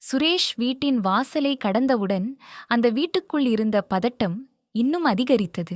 சுரேஷ் வீட்டின் வாசலை கடந்தவுடன் அந்த வீட்டுக்குள் இருந்த பதட்டம் இன்னும் அதிகரித்தது.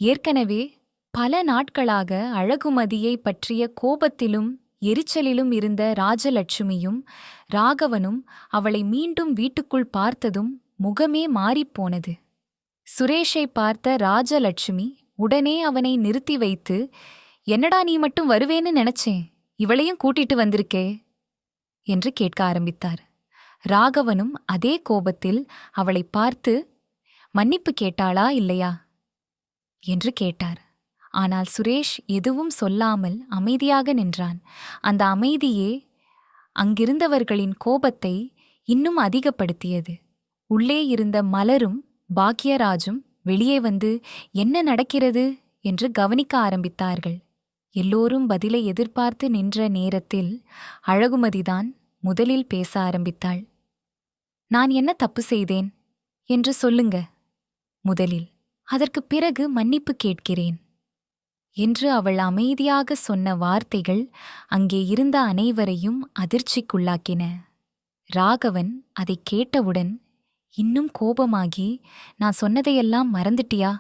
ஏற்கனவே பல நாட்களாக அழகுமதியை பற்றிய கோபத்திலும் எரிச்சலிலும் இருந்த ராஜலட்சுமியும் ராகவனும் அவளை மீண்டும் வீட்டுக்குள் பார்த்ததும் முகமே மாறிப்போனது. சுரேஷை பார்த்த ராஜலட்சுமி உடனே அவனை நிறுத்தி வைத்து, "என்னடா நீ மட்டும் வருவேன்னு நினைச்சேன், இவளையும் கூட்டிட்டு வந்திருக்கே" என்று கேட்க ஆரம்பித்தார். ராகவனும் அதே கோபத்தில் அவளை பார்த்து, "மன்னிப்பு கேட்டாளா இல்லையா?" என்று கேட்டார். ஆனால் சுரேஷ் எதுவும் சொல்லாமல் அமைதியாக நின்றான். அந்த அமைதியே அங்கிருந்தவர்களின் கோபத்தை இன்னும் அதிகப்படுத்தியது. உள்ளே இருந்த மலரும் பாக்யராஜும் வெளியே வந்து என்ன நடக்கிறது என்று கவனிக்க ஆரம்பித்தார்கள். எல்லோரும் பதிலை எதிர்பார்த்து நின்ற நேரத்தில் அழகுமதிதான் முதலில் பேச ஆரம்பித்தாள். "நான் என்ன தப்பு செய்தேன் என்று சொல்லுங்க முதலில், அதற்குப் பிறகு மன்னிப்பு கேட்கிறேன்" என்று அவள் அமைதியாக சொன்ன வார்த்தைகள் அங்கே இருந்த அனைவரையும் அதிர்ச்சிக்குள்ளாக்கின. ராகவன் அதைக் கேட்டவுடன் இன்னும் கோபமாகி, "நான் சொன்னதையெல்லாம் மறந்துட்டியா?"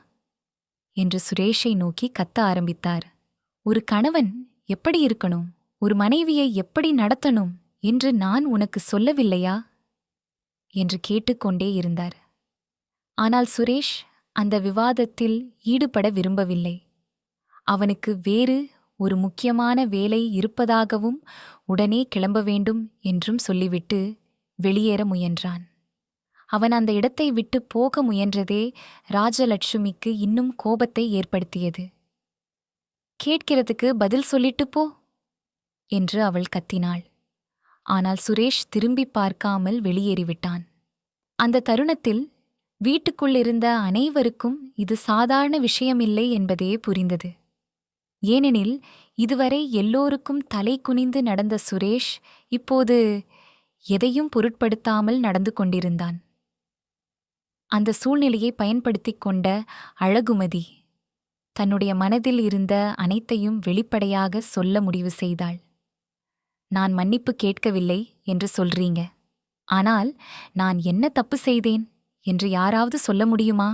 என்று சுரேஷை நோக்கி கத்த ஆரம்பித்தார். "ஒரு கணவன் எப்படி இருக்கணும், ஒரு மனைவியை எப்படி நடத்தணும் என்று நான் உனக்கு சொல்லவில்லையா?" என்று கேட்டுக்கொண்டே இருந்தார். ஆனால் சுரேஷ் அந்த விவாதத்தில் ஈடுபட விரும்பவில்லை. அவனுக்கு வேறு ஒரு முக்கியமான வேலை இருப்பதாகவும் உடனே கிளம்ப வேண்டும் என்றும் சொல்லிவிட்டு வெளியேற முயன்றான். அவன் அந்த இடத்தை விட்டு போக முயன்றதே ராஜலட்சுமிக்கு இன்னும் கோபத்தை ஏற்படுத்தியது. "கேட்கிறதுக்கு பதில் சொல்லிட்டு போ" என்று அவள் கத்தினாள். ஆனால் சுரேஷ் திரும்பி பார்க்காமல் வெளியேறிவிட்டான். அந்த தருணத்தில் வீட்டுக்குள்ளிருந்த அனைவருக்கும் இது சாதாரண விஷயமில்லை என்பதே புரிந்தது. ஏனெனில் இதுவரை எல்லோருக்கும் தலை குனிந்து நடந்த சுரேஷ் இப்போது எதையும் பொருட்படுத்தாமல் நடந்து கொண்டிருந்தான். அந்த சூழ்நிலையை பயன்படுத்திக் கொண்ட அழகுமதி தன்னுடைய மனதில் இருந்த அனைத்தையும் வெளிப்படையாக சொல்ல முடிவு செய்தாள். "நான் மன்னிப்பு கேட்கவில்லை என்று சொல்றீங்க. ஆனால் நான் என்ன தப்பு செய்தேன் என்று யாராவது சொல்ல முடியுமா?"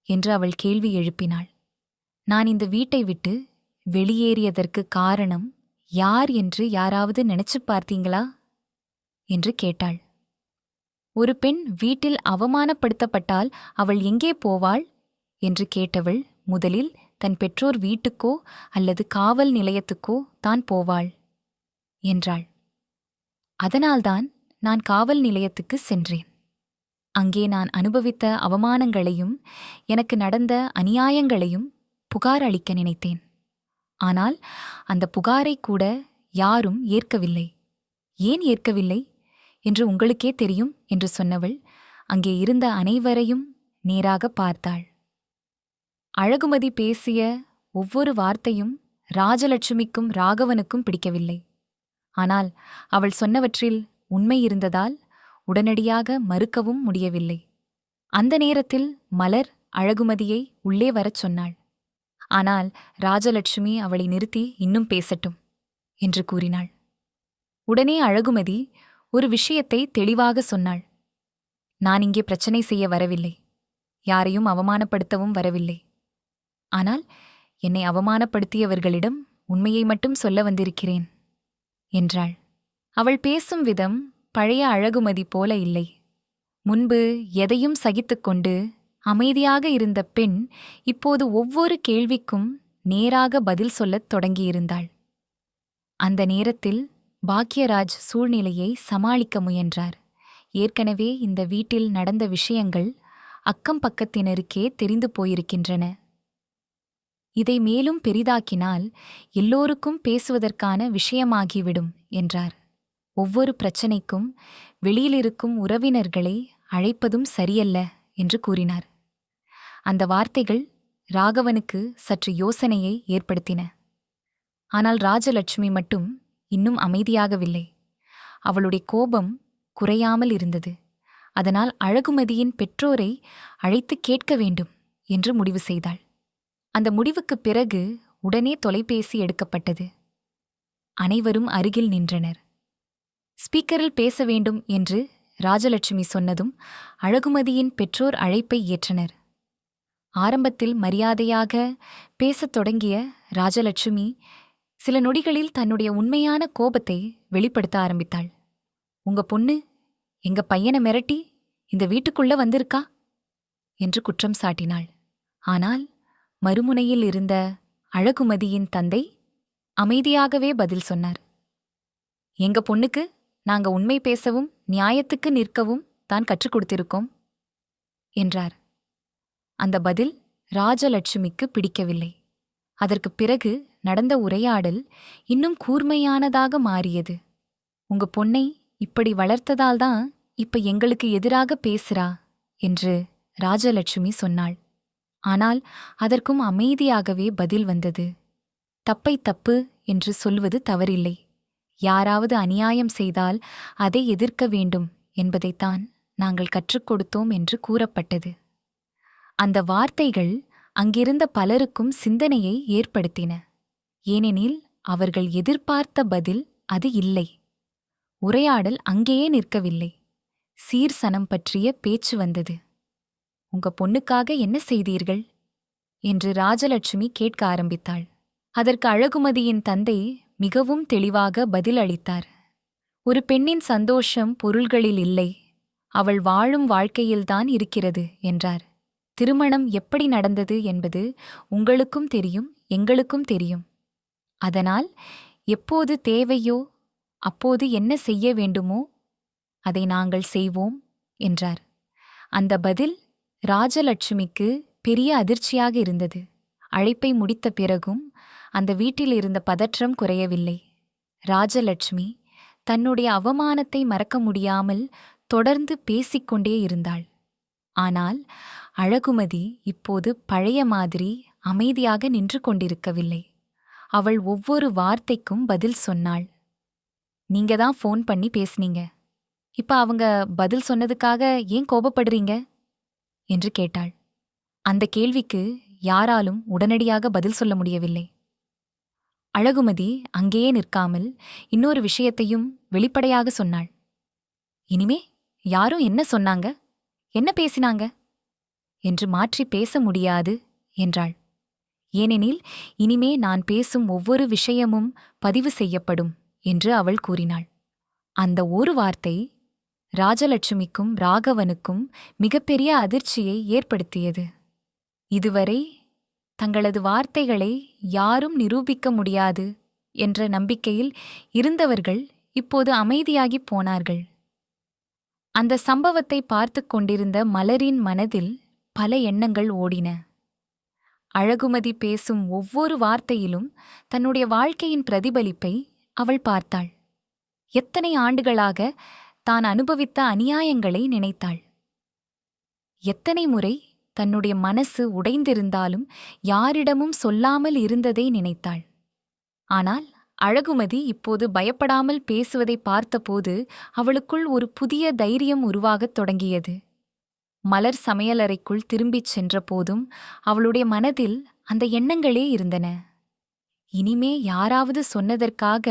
என்று அவள் கேள்வி எழுப்பினாள். "நான் இந்த வீட்டை விட்டு வெளியேறியதற்கு காரணம் யார் என்று யாராவது நினைச்சு பார்த்தீங்களா?" என்று கேட்டாள். "ஒரு பெண் வீட்டில் அவமானப்படுத்தப்பட்டால் அவள் எங்கே போவாள்?" என்று கேட்டவள் முதலில் தன் பெற்றோர் வீட்டுக்கோ அல்லது காவல் நிலையத்துக்கோ தான் போவாள் என்றாள். "அதனால்தான் நான் காவல் நிலையத்துக்கு சென்றேன். அங்கே நான் அனுபவித்த அவமானங்களையும் எனக்கு நடந்த அநியாயங்களையும் புகார் அளிக்க நினைத்தேன். ஆனால் அந்த புகாரை கூட யாரும் ஏற்கவில்லை. ஏன் ஏற்கவில்லை என்று உங்களுக்கே தெரியும்" என்று சொன்னவள் அங்கே இருந்த அனைவரையும் நேராக பார்த்தாள். அழகுமதி பேசிய ஒவ்வொரு வார்த்தையும் ராஜலட்சுமிக்கும் ராகவனுக்கும் பிடிக்கவில்லை. ஆனால் அவள் சொன்னவற்றில் உண்மை இருந்ததால் உடனடியாக மறுக்கவும் முடியவில்லை. அந்த நேரத்தில் மலர் அழகுமதியை உள்ளே வரச் சொன்னாள். ஆனால் ராஜலட்சுமி அவளை நிறுத்தி, "இன்னும் பேசட்டும்" என்று கூறினாள். உடனே அழகுமதி ஒரு விஷயத்தை தெளிவாக சொன்னாள். "நான் இங்கே பிரச்சனை செய்ய வரவில்லை, யாரையும் அவமானப்படுத்தவும் வரவில்லை. ஆனால் என்னை அவமானப்படுத்தியவர்களிடம் உண்மையை மட்டும் சொல்ல வந்திருக்கிறேன்" என்றாள். அவள் பேசும் விதம் பழைய அழகுமதி போல இல்லை. முன்பு எதையும் சகித்துக்கொண்டு அமைதியாக இருந்த பெண் இப்போது ஒவ்வொரு கேள்விக்கும் நேராக பதில் சொல்லத் தொடங்கியிருந்தாள். அந்த நேரத்தில் பாக்யராஜ் சூழ்நிலையை சமாளிக்க முயன்றார். ஏற்கனவே இந்த வீட்டில் நடந்த விஷயங்கள் அக்கம் பக்கத்தினருக்கே தெரிந்து போயிருக்கின்றன. இதை மேலும் பெரிதாக்கினால் எல்லோருக்கும் பேசுவதற்கான விஷயமாகிவிடும் என்றார். ஒவ்வொரு பிரச்சனைக்கும் வெளியிலிருக்கும் உறவினர்களை அழைப்பதும் சரியல்ல என்று கூறினார். அந்த வார்த்தைகள் ராகவனுக்கு சற்று யோசனையை ஏற்படுத்தின. ஆனால் ராஜலட்சுமி மட்டும் இன்னும் அமைதியாகவில்லை. அவளுடைய கோபம் குறையாமல் இருந்தது. அதனால் அழகுமதியின் பெற்றோரை அழைத்து கேட்க வேண்டும் என்று முடிவு செய்தாள். அந்த முடிவுக்குப் பிறகு உடனே தொலைபேசி எடுக்கப்பட்டது. அனைவரும் அருகில் நின்றனர். ஸ்பீக்கரில் பேச வேண்டும் என்று ராஜலட்சுமி சொன்னதும் அழகுமதியின் பெற்றோர் அழைப்பை ஏற்றனர். ஆரம்பத்தில் மரியாதையாக பேசத் தொடங்கிய ராஜலட்சுமி சில நொடிகளில் தன்னுடைய உண்மையான கோபத்தை வெளிப்படுத்த ஆரம்பித்தாள். உங்க பொண்ணு எங்க பையனை மிரட்டி இந்த வீட்டுக்குள்ள வந்திருக்கா என்று குற்றம் சாட்டினாள். ஆனால் மறுமுனையில் இருந்த அழகுமதியின் தந்தை அமைதியாகவே பதில் சொன்னார். எங்க பொண்ணுக்கு நாங்க உண்மை பேசவும் நியாயத்துக்கு நிற்கவும் தான் கற்றுக் கொடுத்திருக்கோம் என்றார். அந்த பதில் ராஜலட்சுமிக்கு பிடிக்கவில்லை. அதற்குப் பிறகு நடந்த உரையாடல் இன்னும் கூர்மையானதாக மாறியது. உங்க பொண்ணை இப்படி வளர்த்ததால்தான் இப்ப எங்களுக்கு எதிராக பேசுறா என்று ராஜலட்சுமி சொன்னாள். ஆனால் அதற்கும் அமைதியாகவே பதில் வந்தது. தப்பை தப்பு என்று சொல்வது தவறில்லை. யாராவது அநியாயம் செய்தால் அதை எதிர்க்க வேண்டும் என்பதைத்தான் நாங்கள் கற்றுக் கொடுத்தோம் என்று கூறப்பட்டது. அந்த வார்த்தைகள் அங்கிருந்த பலருக்கும் சிந்தனையை ஏற்படுத்தின. ஏனெனில் அவர்கள் எதிர்பார்த்த பதில் அது இல்லை. உரையாடல் அங்கேயே நிற்கவில்லை. சீர்சனம் பற்றிய பேச்சு வந்தது. உங்க பொண்ணுக்காக என்ன செய்தீர்கள் என்று ராஜலட்சுமி கேட்க ஆரம்பித்தாள். அதற்கு அழகுமதியின் தந்தை மிகவும் தெளிவாக பதில் அளித்தார். ஒரு பெண்ணின் சந்தோஷம் பொருள்களில் இல்லை, அவள் வாழும் வாழ்க்கையில்தான் இருக்கிறது என்றார். திருமணம் எப்படி நடந்தது என்பது உங்களுக்கும் தெரியும், எங்களுக்கும் தெரியும். அதனால் எப்போது தேவையோ அப்போது என்ன செய்ய வேண்டுமோ அதை நாங்கள் செய்வோம் என்றார். அந்த பதில் ராஜலட்சுமிக்கு பெரிய அதிர்ச்சியாக இருந்தது. அழைப்பை முடித்த பிறகும் அந்த வீட்டில் இருந்த பதற்றம் குறையவில்லை. ராஜலட்சுமி தன்னுடைய அவமானத்தை மறக்க முடியாமல் தொடர்ந்து பேசிக்கொண்டே இருந்தாள். ஆனால் அழகுமதி இப்போது பழைய மாதிரி அமைதியாக நின்று கொண்டிருக்கவில்லை. அவள் ஒவ்வொரு வார்த்தைக்கும் பதில் சொன்னாள். நீங்க தான் ஃபோன் பண்ணி பேசுனீங்க, இப்ப அவங்க பதில் சொன்னதுக்காக ஏன் கோபப்படுறீங்க என்று கேட்டாள். அந்த கேள்விக்கு யாராலும் உடனடியாக பதில் சொல்ல முடியவில்லை. அழகுமதி அங்கேயே நிற்காமல் இன்னொரு விஷயத்தையும் வெளிப்படையாக சொன்னாள். இனிமே யாரும் என்ன சொன்னாங்க, என்ன பேசினாங்க என்று மாற்றி பேச முடியாது என்றாள். ஏனெனில் இனிமே நான் பேசும் ஒவ்வொரு விஷயமும் பதிவு செய்யப்படும் என்று அவள் கூறினாள். அந்த ஒரு வார்த்தை ராஜலட்சுமிக்கும் ராகவனுக்கும் மிகப்பெரிய அதிர்ச்சியை ஏற்படுத்தியது. இதுவரை தங்களது வார்த்தைகளை யாரும் நிரூபிக்க முடியாது என்ற நம்பிக்கையில் இருந்தவர்கள் இப்போது அமைதியாகிப் போனார்கள். அந்த சம்பவத்தை பார்த்து கொண்டிருந்த மலரின் மனதில் பல எண்ணங்கள் ஓடின. அழகுமதி பேசும் ஒவ்வொரு வார்த்தையிலும் தன்னுடைய வாழ்க்கையின் பிரதிபலிப்பை அவள் பார்த்தாள். எத்தனை ஆண்டுகளாக தான் அனுபவித்த அநியாயங்களை நினைத்தாள். எத்தனை முறை தன்னுடைய மனசு உடைந்திருந்தாலும் யாரிடமும் சொல்லாமல் இருந்ததை நினைத்தாள். ஆனால் அழகுமதி இப்போது பயப்படாமல் பேசுவதை பார்த்தபோது அவளுக்குள் ஒரு புதிய தைரியம் உருவாகத் தொடங்கியது. மலர் சமையலறைக்குள் திரும்பிச் சென்றபோதும் அவளுடைய மனதில் அந்த எண்ணங்களே இருந்தன. இனிமே யாராவது சொன்னதற்காக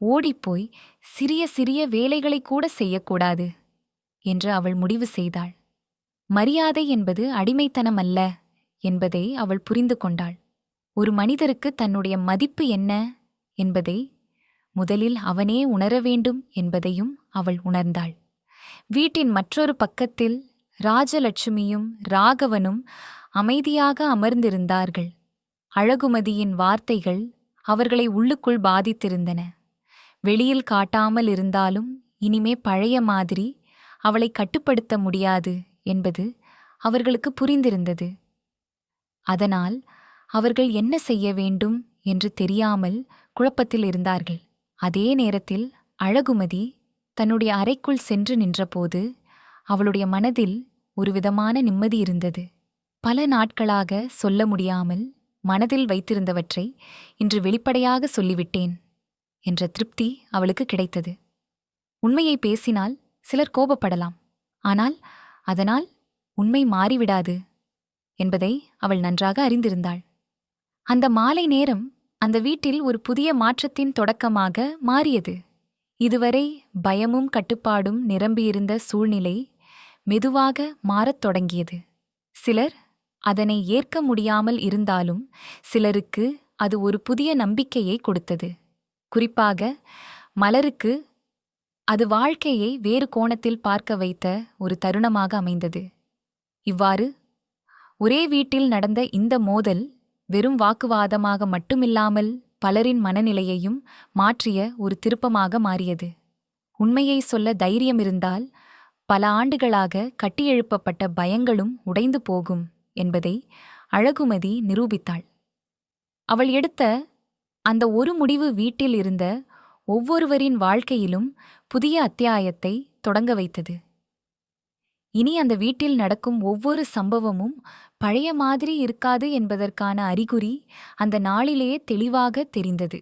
ஓடிப்போய் சிறிய சிறிய வேலைகளை கூட செய்யக்கூடாது என்று அவள் முடிவு செய்தாள். மரியாதை என்பது அடிமைத்தனம் அல்ல என்பதை அவள் புரிந்து கொண்டாள். ஒரு மனிதருக்கு தன்னுடைய மதிப்பு என்ன என்பதை முதலில் அவனே உணர வேண்டும் என்பதையும் அவள் உணர்ந்தாள். வீட்டின் மற்றொரு பக்கத்தில் ராஜலட்சுமியும் ராகவனும் அமைதியாக அமர்ந்திருந்தார்கள். அழகுமதியின் வார்த்தைகள் அவர்களை உள்ளுக்குள் பாதித்திருந்தன. வெளியில் காட்டாமல் இருந்தாலும் இனிமே பழைய மாதிரி அவளை கட்டுப்படுத்த முடியாது என்பது அவர்களுக்கு புரிந்திருந்தது. அதனால் அவர்கள் என்ன செய்ய வேண்டும் என்று தெரியாமல் குழப்பத்தில் இருந்தார்கள். அதே நேரத்தில் அழகுமதி தன்னுடைய அறைக்குள் சென்று நின்றபோது அவளுடைய மனதில் ஒருவிதமான நிம்மதி இருந்தது. பல நாட்களாக சொல்ல முடியாமல் மனதில் வைத்திருந்தவற்றை இன்று வெளிப்படையாக சொல்லிவிட்டேன் என்ற திருப்தி அவளுக்கு கிடைத்தது. உண்மையை பேசினால் சிலர் கோபப்படலாம், ஆனால் அதனால் உண்மை மாறிவிடாது என்பதை அவள் நன்றாக அறிந்திருந்தாள். அந்த மாலை நேரம் அந்த வீட்டில் ஒரு புதிய மாற்றத்தின் தொடக்கமாக மாறியது. இதுவரை பயமும் கட்டுப்பாடும் நிரம்பியிருந்த சூழ்நிலை மெதுவாக மாறத் தொடங்கியது. சிலர் அதனை ஏற்க முடியாமல் இருந்தாலும் சிலருக்கு அது ஒரு புதிய நம்பிக்கையை கொடுத்தது. குறிப்பாக மலருக்கு அது வாழ்க்கையை வேறு கோணத்தில் பார்க்க வைத்த ஒரு தருணமாக அமைந்தது. இவ்வாறு ஒரே வீட்டில் நடந்த இந்த மோதல் வெறும் வாக்குவாதமாக மட்டுமில்லாமல் பலரின் மனநிலையையும் மாற்றிய ஒரு திருப்பமாக மாறியது. உண்மையை சொல்ல தைரியம் இருந்தால் பல ஆண்டுகளாக கட்டியெழுப்பப்பட்ட பயங்களும் உடைந்து போகும் என்பதை அழகுமதி நிரூபித்தாள். அவள் எடுத்த அந்த ஒரு முடிவு வீட்டில் இருந்த ஒவ்வொருவரின் வாழ்க்கையிலும் புதிய அத்தியாயத்தை தொடங்க வைத்தது. இனி அந்த வீட்டில் நடக்கும் ஒவ்வொரு சம்பவமும் பழைய மாதிரி இருக்காது என்பதற்கான அறிகுறி அந்த நாளிலேயே தெளிவாக தெரிந்தது.